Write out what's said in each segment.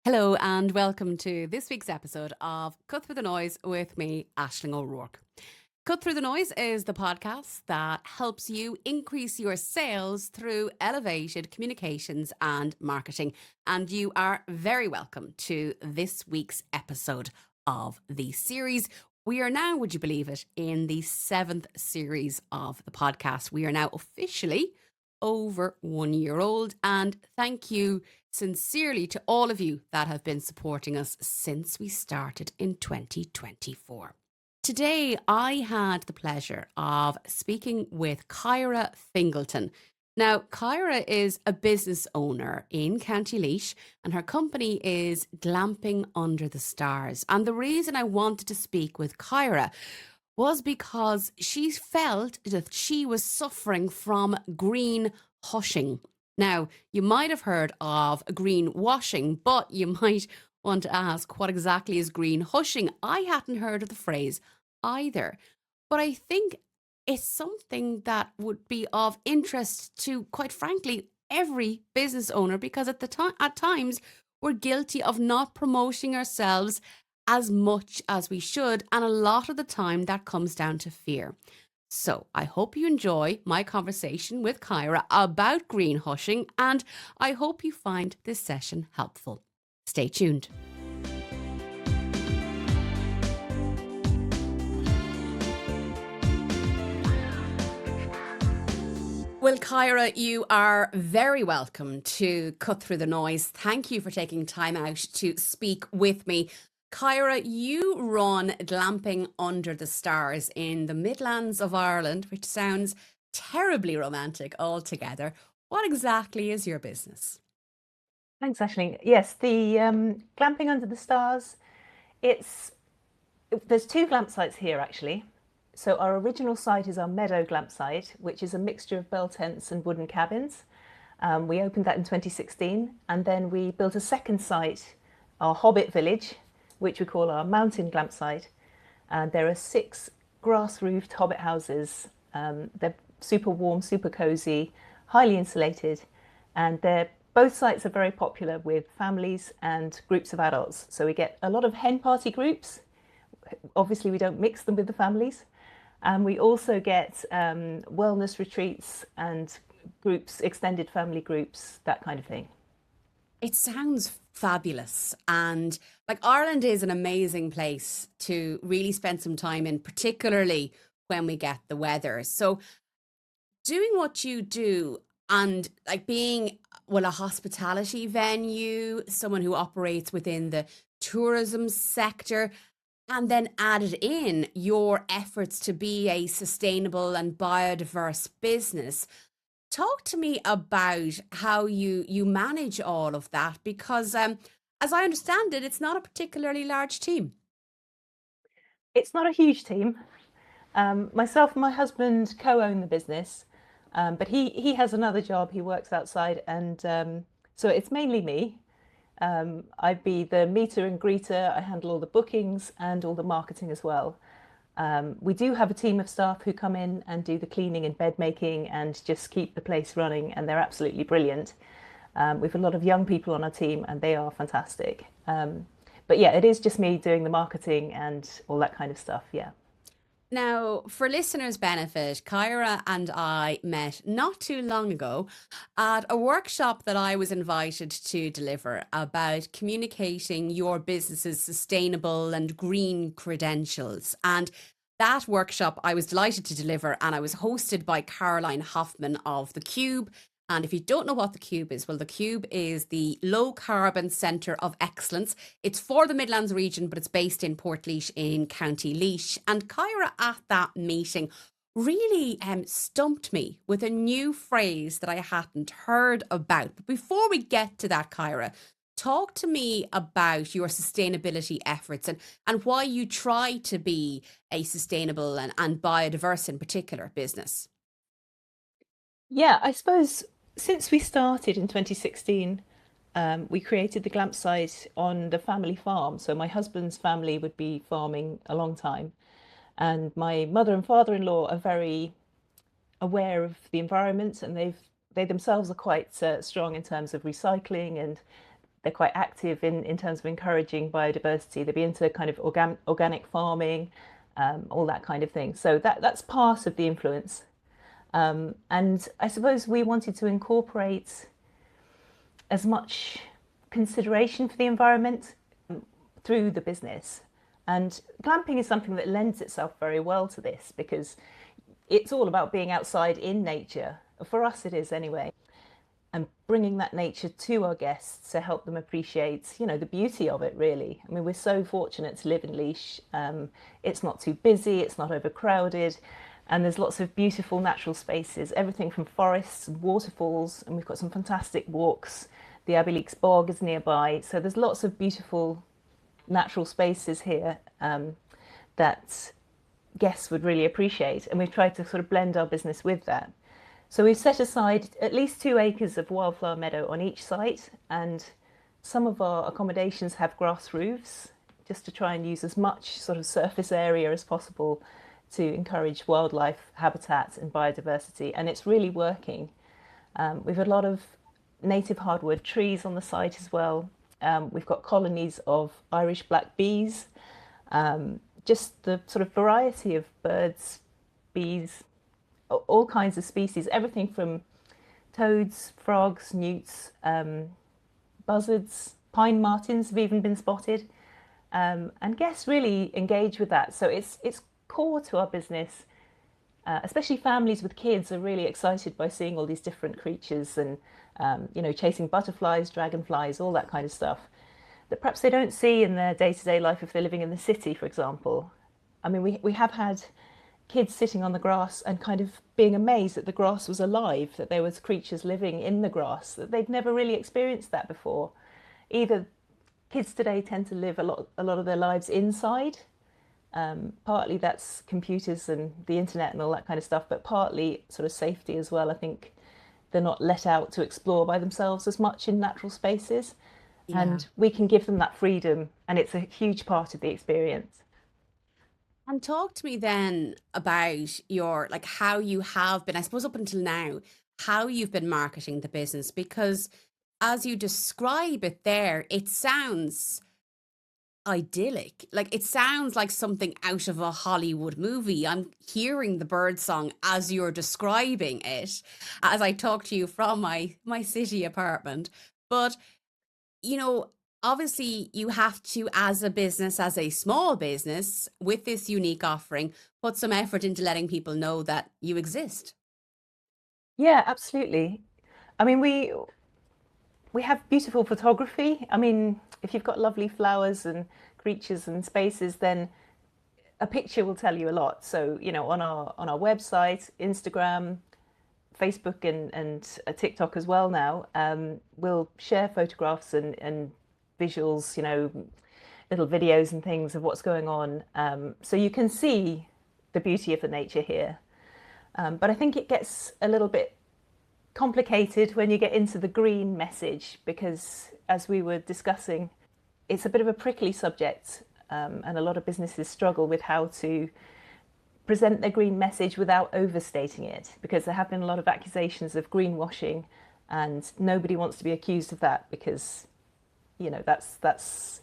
Hello and welcome to this week's episode of Cut Through the Noise with me, Aisling O'Rourke. Cut Through the Noise is the podcast that helps you increase your sales through elevated communications and marketing. And you are very welcome to this week's episode of the series. We are now, would you believe it, in the 7th series of the podcast. We are now officially over 1 year old. And thank you sincerely to all of you that have been supporting us since we started in 2024. Today, I had the pleasure of speaking with Kyra Fingleton. Now, Kyra is a business owner in County Laois, and her company is Glamping Under the Stars. And the reason I wanted to speak with Kyra was because she felt that she was suffering from greenhushing. Now, you might have heard of greenwashing, but you might want to ask, what exactly is greenhushing? I hadn't heard of the phrase either, but I think it's something that would be of interest to, quite frankly, every business owner, because at times we're guilty of not promoting ourselves as much as we should, and a lot of the time that comes down to fear. So I hope you enjoy my conversation with Kyra about greenhushing, and I hope you find this session helpful. Stay tuned. Well, Kyra, you are very welcome to Cut Through the Noise. Thank you for taking time out to speak with me. Kyra, you run Glamping Under the Stars in the Midlands of Ireland, which sounds terribly romantic altogether. What exactly is your business? Thanks, Aisling. Yes, the Glamping Under the Stars, it's there's two glamp sites here actually. So our original site is our Meadow Glamp site, which is a mixture of bell tents and wooden cabins. We opened that in 2016, and then we built a second site, our Hobbit Village, which we call our Mountain Glamp site. And there are 6 grass-roofed Hobbit houses. They're super warm, super cozy, highly insulated, and both sites are very popular with families and groups of adults. So we get a lot of hen party groups. Obviously, we don't mix them with the families. And we also get wellness retreats and groups, extended family groups, that kind of thing. It sounds fabulous. And like, Ireland is an amazing place to really spend some time in, particularly when we get the weather. So, doing what you do and like being, well, a hospitality venue, someone who operates within the tourism sector, and then added in your efforts to be a sustainable and biodiverse business. Talk to me about how you manage all of that, because as I understand it, it's not a particularly large team. It's not a huge team. Myself and my husband co-own the business, but he has another job. He works outside, and so it's mainly me. I'd be the meter and greeter. I handle all the bookings and all the marketing as well. We do have a team of staff who come in and do the cleaning and bed making and just keep the place running, and they're absolutely brilliant. We have a lot of young people on our team, and they are fantastic. But yeah, it is just me doing the marketing and all that kind of stuff. Yeah. Now, for listeners' benefit, Kyra and I met not too long ago at a workshop that I was invited to deliver about communicating your business's sustainable and green credentials. And that workshop I was delighted to deliver, and I was hosted by Caroline Hoffman of The Cube. And if you don't know what The Cube is, well, The Cube is the low carbon centre of excellence. It's for the Midlands region, but it's based in Portlaoise in County Laois. And Kyra at that meeting really stumped me with a new phrase that I hadn't heard about. But before we get to that, Kyra, talk to me about your sustainability efforts and why you try to be a sustainable and biodiverse in particular business. Yeah, I suppose since we started in 2016, we created the Glamp site on the family farm. So my husband's family would be farming a long time, and my mother and father-in-law are very aware of the environment, and they themselves are quite strong in terms of recycling and They're quite active in terms of encouraging biodiversity. They'd be into kind of organic farming, all that kind of thing. So that's part of the influence. And I suppose we wanted to incorporate as much consideration for the environment through the business. And glamping is something that lends itself very well to this because it's all about being outside in nature. For us, it is anyway. And bringing that nature to our guests to help them appreciate, the beauty of it, really. I mean, we're so fortunate to live in Laois. It's not too busy, it's not overcrowded, and there's lots of beautiful natural spaces, everything from forests and waterfalls, and we've got some fantastic walks. The Abbey Leaks Bog is nearby, so there's lots of beautiful natural spaces here that guests would really appreciate, and we've tried to sort of blend our business with that. So we've set aside at least 2 acres of wildflower meadow on each site, and some of our accommodations have grass roofs just to try and use as much sort of surface area as possible to encourage wildlife habitat and biodiversity, and it's really working. We've got a lot of native hardwood trees on the site as well. We've got colonies of Irish black bees, just the sort of variety of birds, bees, all kinds of species, everything from toads, frogs, newts, buzzards, pine martins have even been spotted. And guests really engage with that. So it's core to our business, especially families with kids are really excited by seeing all these different creatures and, chasing butterflies, dragonflies, all that kind of stuff that perhaps they don't see in their day-to-day life if they're living in the city, for example. I mean, we have had kids sitting on the grass and kind of being amazed that the grass was alive, that there was creatures living in the grass, that they'd never really experienced that before. Either kids today tend to live a lot of their lives inside. Partly that's computers and the internet and all that kind of stuff, but partly sort of safety as well. I think they're not let out to explore by themselves as much in natural spaces. Yeah. And we can give them that freedom, and it's a huge part of the experience. And talk to me then about how you have been, I suppose up until now, how you've been marketing the business, because as you describe it there, it sounds idyllic. Like it sounds like something out of a Hollywood movie. I'm hearing the bird song as you're describing it, as I talk to you from my city apartment. But, obviously you have to, as a business, as a small business with this unique offering, put some effort into letting people know that you exist. Yeah, absolutely. I mean, we have beautiful photography. I mean, if you've got lovely flowers and creatures and spaces, then a picture will tell you a lot. So, on our website, Instagram, Facebook, and TikTok as well now, we'll share photographs and visuals, little videos and things of what's going on. So you can see the beauty of the nature here. But I think it gets a little bit complicated when you get into the green message, because as we were discussing, it's a bit of a prickly subject, and a lot of businesses struggle with how to present their green message without overstating it, because there have been a lot of accusations of greenwashing, and nobody wants to be accused of that because that's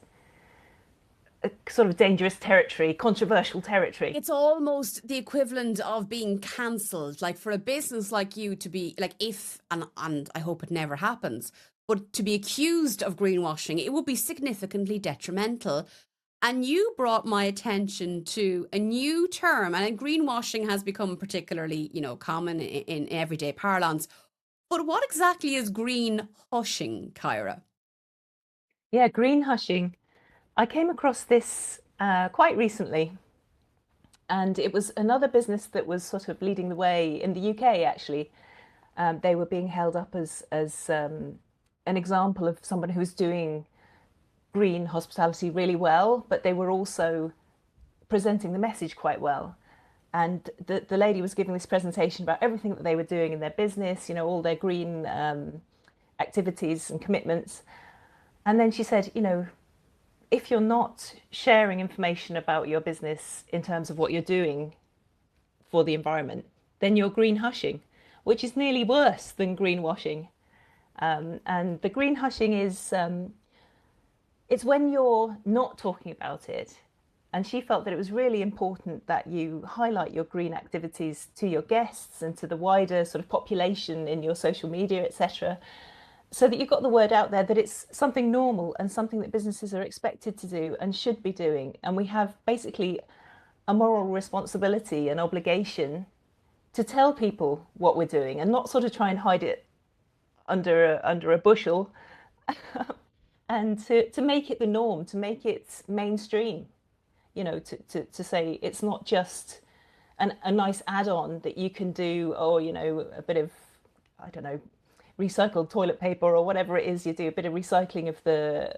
a sort of dangerous territory, controversial territory. It's almost the equivalent of being cancelled. Like for a business like you to be like, if and I hope it never happens, but to be accused of greenwashing, it would be significantly detrimental. And you brought my attention to a new term, and greenwashing has become particularly, common in everyday parlance. But what exactly is greenhushing, Kyra? Yeah, greenhushing. I came across this quite recently, and it was another business that was sort of leading the way in the UK, actually. They were being held up as an example of someone who was doing green hospitality really well, but they were also presenting the message quite well. And the lady was giving this presentation about everything that they were doing in their business, all their green activities and commitments. And then she said, if you're not sharing information about your business in terms of what you're doing for the environment, then you're greenhushing, which is nearly worse than greenwashing. And the greenhushing is It's when you're not talking about it. And she felt that it was really important that you highlight your green activities to your guests and to the wider sort of population in your social media, etc., so that you've got the word out there that it's something normal and something that businesses are expected to do and should be doing. And we have basically a moral responsibility and obligation to tell people what we're doing and not sort of try and hide it under a bushel, and to make it the norm, to make it mainstream, to say it's not just a nice add-on that you can do, or, a bit of, I don't know, recycled toilet paper or whatever it is you do, a bit of recycling of the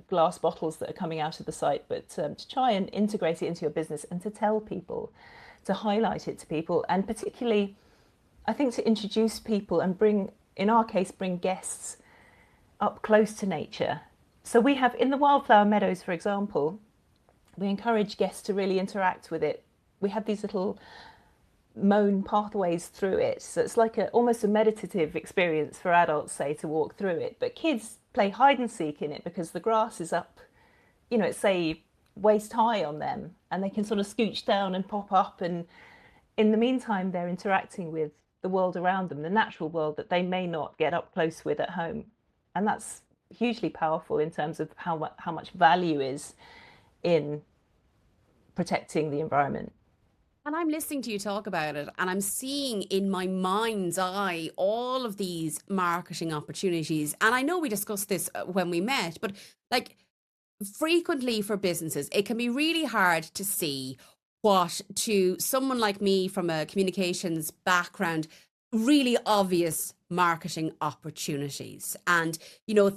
glass bottles that are coming out of the site, but to try and integrate it into your business and to tell people, to highlight it to people, and particularly, I think, to introduce people and bring, in our case, bring guests up close to nature. So we have, in the wildflower meadows, for example, we encourage guests to really interact with it. We have these little mown pathways through it, so it's like almost a meditative experience for adults, say, to walk through it, but kids play hide and seek in it because the grass is up, it's, say, waist high on them, and they can sort of scooch down and pop up, and in the meantime they're interacting with the world around them, the natural world that they may not get up close with at home. And that's hugely powerful in terms of how much value is in protecting the environment. And I'm listening to you talk about it, and I'm seeing in my mind's eye all of these marketing opportunities. And I know we discussed this when we met, but like, frequently for businesses, it can be really hard to see what, to someone like me from a communications background, really obvious marketing opportunities, and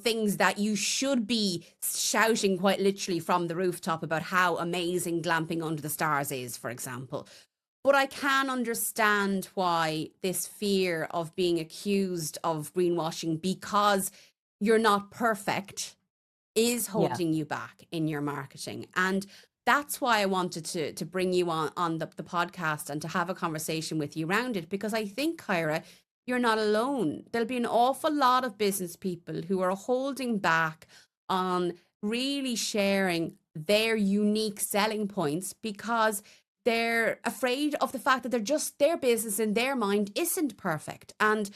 things that you should be shouting quite literally from the rooftop about how amazing Glamping Under the Stars is, for example. But I can understand why this fear of being accused of greenwashing because you're not perfect is Yeah. holding you back in your marketing. And that's why I wanted to bring you on the podcast and to have a conversation with you around it, because I think, Kyra, you're not alone. There'll be an awful lot of business people who are holding back on really sharing their unique selling points because they're afraid of the fact that their business in their mind isn't perfect. And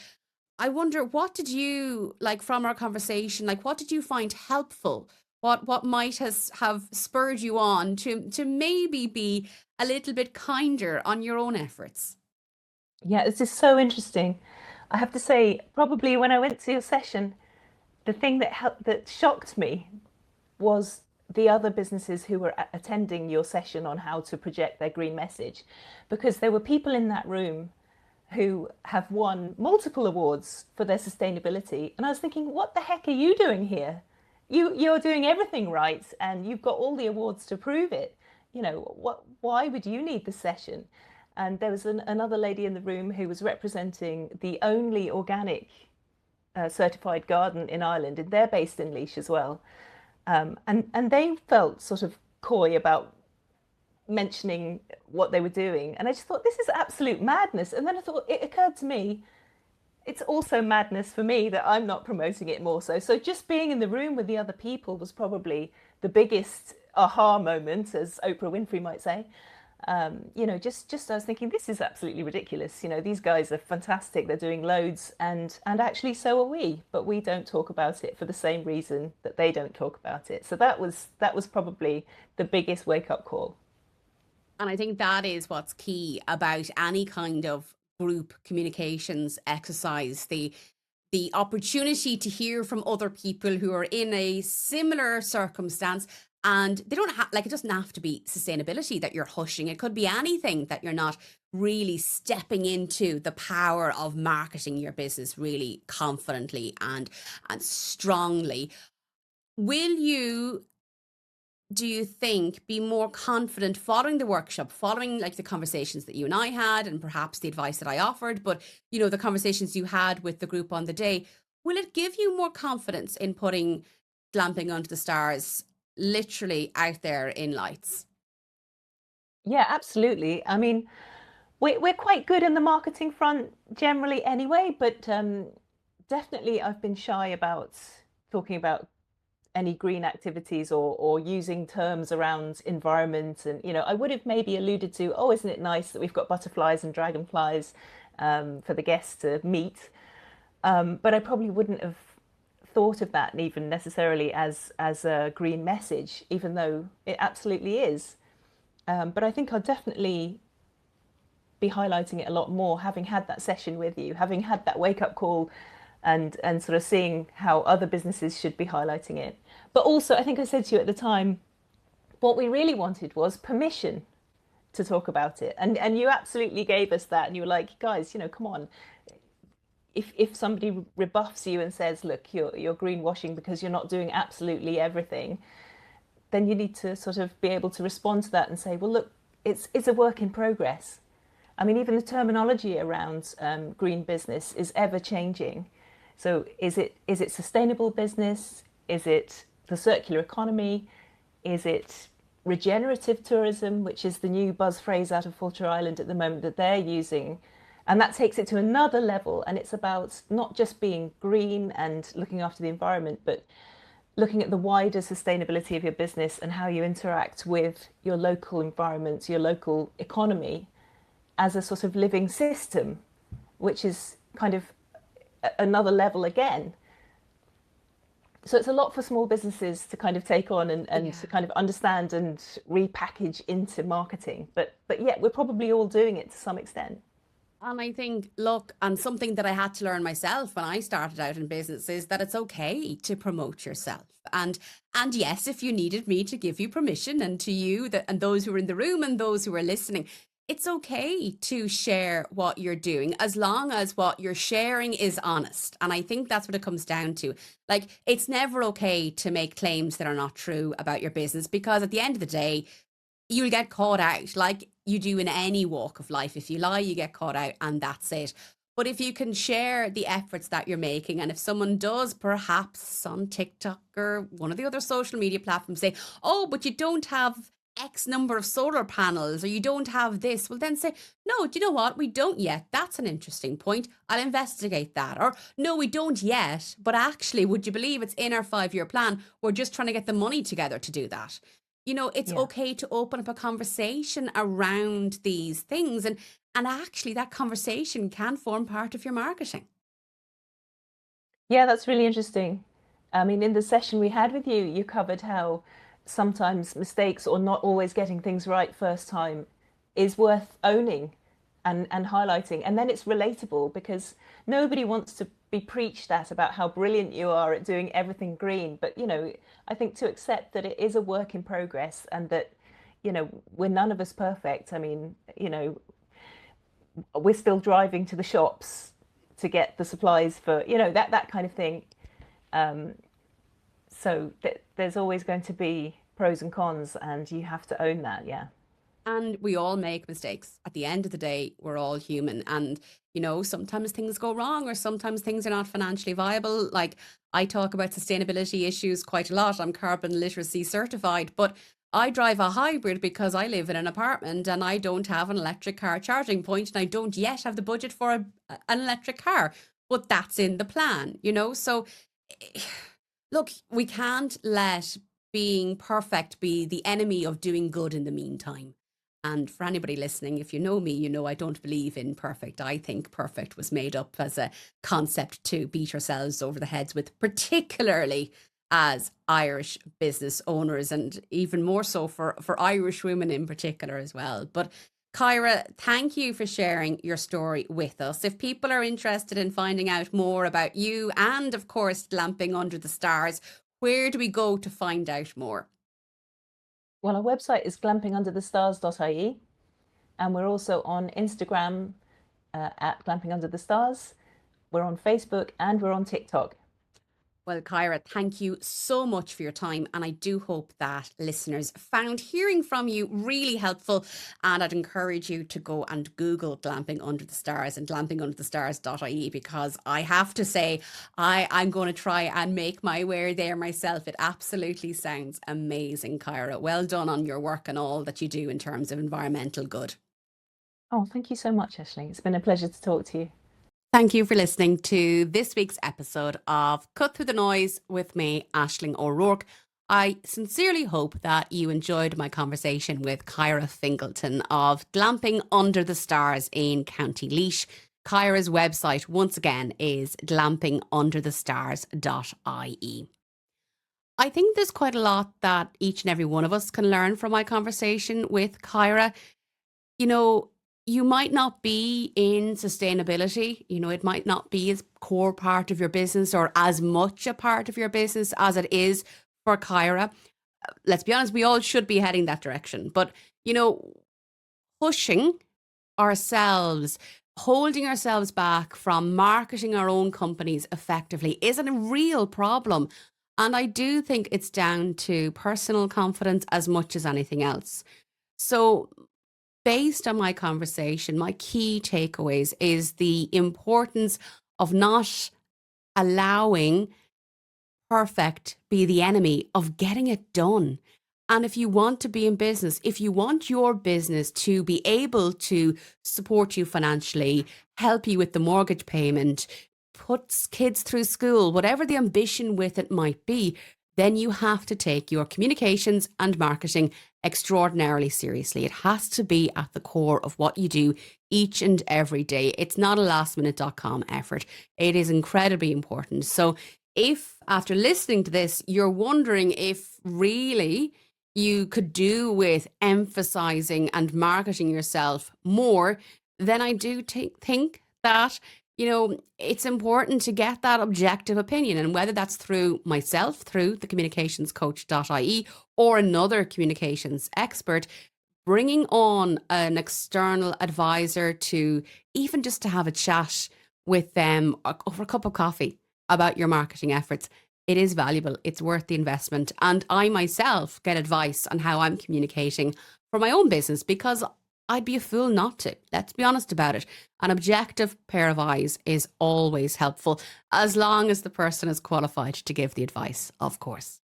I wonder, what did you, like, from our conversation, like, what did you find helpful? What might have spurred you on to maybe be a little bit kinder on your own efforts? Yeah, this is so interesting. I have to say, probably when I went to your session, the thing that shocked me was the other businesses who were attending your session on how to project their green message, because there were people in that room who have won multiple awards for their sustainability, and I was thinking, what the heck are you doing here? You're doing everything right, and you've got all the awards to prove it. Why would you need the session? And there was another lady in the room who was representing the only organic certified garden in Ireland, and they're based in Laois as well. And they felt sort of coy about mentioning what they were doing. And I just thought, this is absolute madness. And then I thought, it occurred to me, it's also madness for me that I'm not promoting it more so. So just being in the room with the other people was probably the biggest aha moment, as Oprah Winfrey might say. Just I was thinking, this is absolutely ridiculous. These guys are fantastic. They're doing loads, and actually so are we. But we don't talk about it for the same reason that they don't talk about it. So that was probably the biggest wake up call. And I think that is what's key about any kind of group communications exercise, the opportunity to hear from other people who are in a similar circumstance. And they don't have, like, it doesn't have to be sustainability that you're hushing. It could be anything that you're not really stepping into the power of marketing your business really confidently and strongly. Will you, do you think, be more confident following the workshop, following like the conversations that you and I had, and perhaps the advice that I offered, but the conversations you had with the group on the day, will it give you more confidence in putting Glamping Under the Stars literally out there in lights? Yeah, absolutely. I mean, we're quite good in the marketing front generally anyway, but definitely I've been shy about talking about any green activities or using terms around environment. And, I would have maybe alluded to, oh, isn't it nice that we've got butterflies and dragonflies for the guests to meet? But I probably wouldn't have thought of that even necessarily as a green message, even though it absolutely is. But I think I'll definitely be highlighting it a lot more, having had that session with you, having had that wake up call, and sort of seeing how other businesses should be highlighting it. But also, I think I said to you at the time, what we really wanted was permission to talk about it, and you absolutely gave us that, and you were like, guys, come on. If somebody rebuffs you and says, look, you're greenwashing because you're not doing absolutely everything, then you need to sort of be able to respond to that and say, well, look, it's a work in progress. I mean, even the terminology around green business is ever changing. So is it sustainable business? Is it the circular economy? Is it regenerative tourism, which is the new buzz phrase out of Fulcher Island at the moment that they're using? And that takes it to another level. And it's about not just being green and looking after the environment, but looking at the wider sustainability of your business and how you interact with your local environment, your local economy, as a sort of living system, which is kind of another level again. So it's a lot for small businesses to kind of take on and to kind of understand and repackage into marketing. But yeah, we're probably all doing it to some extent. And I think, look, and something that I had to learn myself when I started out in business is that it's okay to promote yourself. And yes, if you needed me to give you permission, and to you and those who are in the room and those who are listening, it's okay to share what you're doing as long as what you're sharing is honest. And I think that's what it comes down to. Like, it's never okay to make claims that are not true about your business, because at the end of the day, you'll get caught out like you do in any walk of life. If you lie, you get caught out, and that's it. But if you can share the efforts that you're making, and if someone does perhaps on TikTok or one of the other social media platforms say, oh, but you don't have X number of solar panels, or you don't have this, well, then say, no, do you know what? We don't yet. That's an interesting point. I'll investigate that. Or no, we don't yet. But actually, would you believe it's in our 5-year plan? We're just trying to get the money together to do that. It's Yeah. okay to open up a conversation around these things. And actually, that conversation can form part of your marketing. Yeah, that's really interesting. I mean, in the session we had with you, you covered how sometimes mistakes or not always getting things right first time is worth owning and highlighting. And then it's relatable because nobody wants to be preached at about how brilliant you are at doing everything green. But, I think to accept that it is a work in progress and that, we're none of us perfect. I mean, we're still driving to the shops to get the supplies for, that kind of thing. So there's always going to be pros and cons, and you have to own that. Yeah. And we all make mistakes. At the end of the day, we're all human. And, sometimes things go wrong, or sometimes things are not financially viable. Like, I talk about sustainability issues quite a lot. I'm carbon literacy certified, but I drive a hybrid because I live in an apartment and I don't have an electric car charging point, and I don't yet have the budget for an electric car. But that's in the plan. So, look, we can't let being perfect be the enemy of doing good in the meantime. And for anybody listening, if you know me, you know I don't believe in perfect. I think perfect was made up as a concept to beat ourselves over the heads with, particularly as Irish business owners, and even more so for Irish women in particular as well. But Kyra, thank you for sharing your story with us. If people are interested in finding out more about you and, of course, Glamping Under the Stars, where do we go to find out more? Well, our website is glampingunderthestars.ie, and we're also on Instagram at Glamping Under the Stars. We're on Facebook and we're on TikTok. Well, Kyra, thank you so much for your time. And I do hope that listeners found hearing from you really helpful. And I'd encourage you to go and Google Glamping Under the Stars and glampingunderthestars.ie, because I have to say, I'm going to try and make my way there myself. It absolutely sounds amazing, Kyra. Well done on your work and all that you do in terms of environmental good. Oh, thank you so much, Ashley. It's been a pleasure to talk to you. Thank you for listening to this week's episode of Cut Through the Noise with me, Aisling O'Rourke. I sincerely hope that you enjoyed my conversation with Kyra Fingleton of Glamping Under the Stars in County Laois. Kyra's website, once again, is glampingunderthestars.ie. I think there's quite a lot that each and every one of us can learn from my conversation with Kyra. You know, you might not be in sustainability. It might not be as core part of your business or as much a part of your business as it is for Kyra. Let's be honest, we all should be heading that direction. But, pushing ourselves, holding ourselves back from marketing our own companies effectively is a real problem. And I do think it's down to personal confidence as much as anything else. So, based on my conversation, my key takeaways is the importance of not allowing perfect be the enemy of getting it done. And if you want to be in business, if you want your business to be able to support you financially, help you with the mortgage payment, put kids through school, whatever the ambition with it might be, then you have to take your communications and marketing extraordinarily seriously. It has to be at the core of what you do each and every day. It's not a lastminute.com effort. It is incredibly important. So if after listening to this, you're wondering if really you could do with emphasizing and marketing yourself more, then I do think that it's important to get that objective opinion. And whether that's through myself, through the communicationscoach.ie, or another communications expert, bringing on an external advisor to even just to have a chat with them over a cup of coffee about your marketing efforts, it is valuable. It's worth the investment. And I myself get advice on how I'm communicating for my own business because I'd be a fool not to. Let's be honest about it. An objective pair of eyes is always helpful, as long as the person is qualified to give the advice, of course.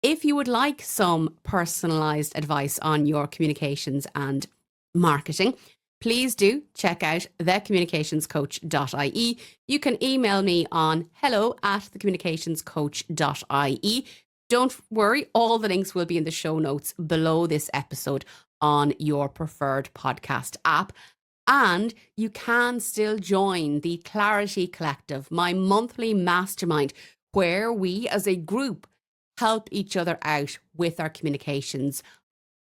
If you would like some personalized advice on your communications and marketing, please do check out thecommunicationscoach.ie. You can email me on hello@thecommunicationscoach.ie. Don't worry, all the links will be in the show notes below this episode on your preferred podcast app. And you can still join the Clarity Collective, my monthly mastermind, where we as a group help each other out with our communications.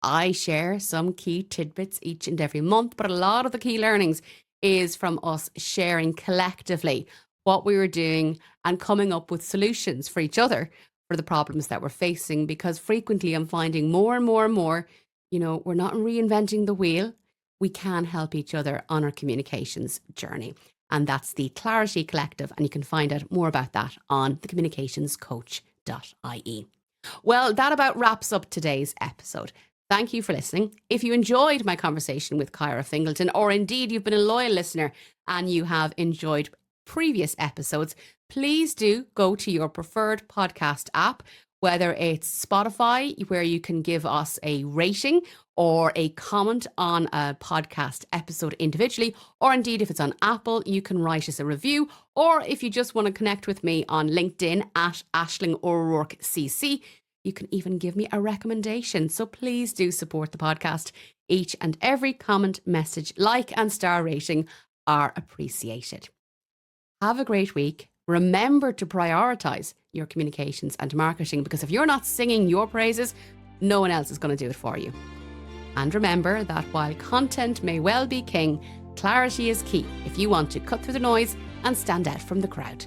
I share some key tidbits each and every month, but a lot of the key learnings is from us sharing collectively what we were doing and coming up with solutions for each other for the problems that we're facing. Because frequently I'm finding more and more, we're not reinventing the wheel. We can help each other on our communications journey. And that's the Clarity Collective. And you can find out more about that on thecommunicationscoach.ie. Well, that about wraps up today's episode. Thank you for listening. If you enjoyed my conversation with Kyra Fingleton, or indeed you've been a loyal listener and you have enjoyed previous episodes, please do go to your preferred podcast app, whether it's Spotify, where you can give us a rating or a comment on a podcast episode individually, or indeed if it's on Apple, you can write us a review, or if you just want to connect with me on LinkedIn at Aisling O'Rourke CC, you can even give me a recommendation. So please do support the podcast. Each and every comment, message, like and star rating are appreciated. Have a great week. Remember to prioritize your communications and marketing, because if you're not singing your praises, no one else is going to do it for you. And remember that while content may well be king, clarity is key if you want to cut through the noise and stand out from the crowd.